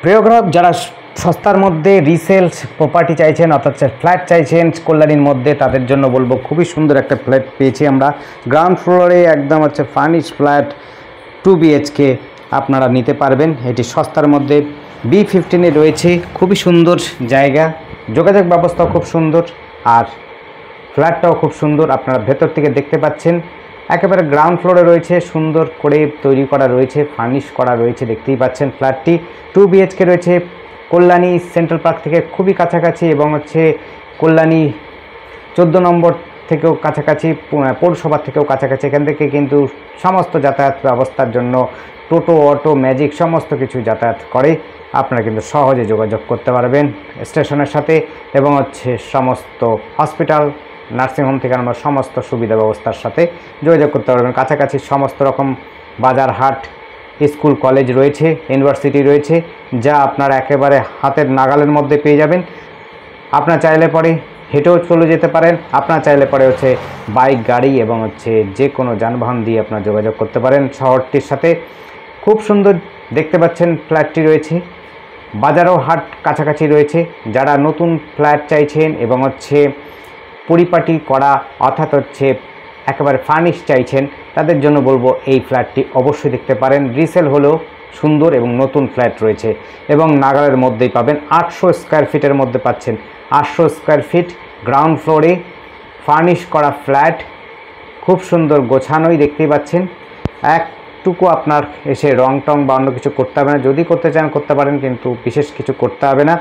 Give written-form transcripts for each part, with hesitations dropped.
প্রিয় গ্রাহক, যারা সস্তার মধ্যে রিসেল প্রপার্টি চাইছেন অর্থাৎ ফ্ল্যাট চাইছেন কল্যাণীর মধ্যে, তাদের জন্য বলবো খুবই সুন্দর একটা ফ্ল্যাট পেয়েছি আমরা গ্রাউন্ড ফ্লোরে একদম ফার্নিশ ফ্ল্যাট 2 BHK আপনারা নিতে পারবেন। এটি সস্তার মধ্যে B15-এ রয়েছে। খুবই সুন্দর জায়গা, যোগাযোগ ব্যবস্থাও খুব সুন্দর, আর ফ্ল্যাটটাও খুব সুন্দর। আপনারা ভেতর থেকে দেখতে পাচ্ছেন একেবারে গ্রাউন্ড ফ্লোরে রয়েছে, সুন্দর করে তৈরি করা রয়েছে, ফার্নিশ করা রয়েছে, দেখতেই পাচ্ছেন। ফ্ল্যাটটি 2 BHK রয়েছে, কল্যাণী সেন্ট্রাল পার্ক থেকে খুবই কাছাকাছি এবং কল্যাণী 14 নম্বর থেকেও কাছাকাছি, পৌরসভা থেকেও কাছাকাছি। এখান থেকে কিন্তু সমস্ত যাতায়াত ব্যবস্থার জন্য টোটো, অটো, ম্যাজিক সমস্ত কিছু যাতায়াত করে। আপনারা কিন্তু সহজে যোগাযোগ করতে পারবেন স্টেশনের সাথে এবং সমস্ত হসপিটাল, নার্সিংহোম থেকে আমরা সমস্ত সুবিধা ব্যবস্থার সাথে যোগাযোগ করতে পারবেন। কাছাকাছি সমস্ত রকম বাজার, হাট, স্কুল, কলেজ রয়েছে, ইউনিভার্সিটি রয়েছে, যা আপনারা একেবারে হাতের নাগালের মধ্যে পেয়ে যাবেন। আপনার চাইলে পরে হেঁটেও চলে যেতে পারেন, আপনার চাইলে পরে বাইক, গাড়ি এবং যে কোনো যানবাহন দিয়ে আপনার যোগাযোগ করতে পারেন শহরটির সাথে। খুব সুন্দর দেখতে পাচ্ছেন ফ্ল্যাটটি রয়েছে, বাজারও হাট কাছাকাছি রয়েছে। যারা নতুন ফ্ল্যাট চাইছেন এবং পরিপাটি করা অর্থাৎ একেবারে ফার্নিশ চাইছেন, তাদের জন্য বলবো এই ফ্ল্যাটটি অবশ্যই দেখতে পারেন। রিসেল হলেও সুন্দর এবং নতুন ফ্ল্যাট রয়েছে এবং নাগালের মধ্যেই পাবেন। 800 স্কোয়ার ফিটের মধ্যে পাচ্ছেন। 800 স্কোয়ার ফিট গ্রাউন্ড ফ্লোরে ফার্নিশ করা ফ্ল্যাট, খুব সুন্দর গোছানোই দেখতেই পাচ্ছেন। একটুকু আপনার এসে রং টং বা অন্য কিছু করতে হবে না, যদি করতে চান করতে পারেন, কিন্তু বিশেষ কিছু করতে হবে না।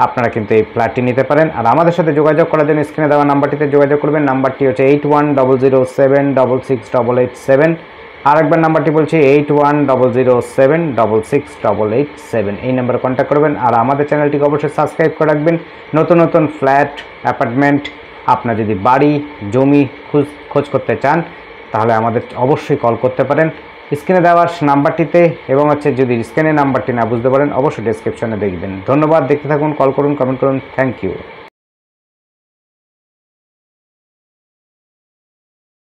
আপনারা কিন্তু এই ফ্ল্যাটটি নিতে পারেন। আর আমাদের সাথে যোগাযোগ করার জন্য স্ক্রিনে দেওয়া নাম্বারটিতে যোগাযোগ করবেন। নাম্বারটি 8100768887। আরেকবার নাম্বারটি বলছি 8100768887। এই নাম্বারে কন্ট্যাক্ট করবেন। আর আমাদের চ্যানেলটিকে অবশ্যই সাবস্ক্রাইব করে রাখবেন। নতুন নতুন ফ্ল্যাট, অ্যাপার্টমেন্ট, আপনার যদি বাড়ি, জমি খোঁজ করতে চান, তাহলে আমাদের অবশ্যই কল করতে পারেন স্ক্রিনে দেওয়া নাম্বারটিতে। এবং যদি স্ক্রিনে নাম্বারটি না বুঝতে পারেন, অবশ্যই ডেসক্রিপশনে দেখবেন। ধন্যবাদ, দেখতে থাকুন, কল করুন, কমেন্ট করুন। Thank you.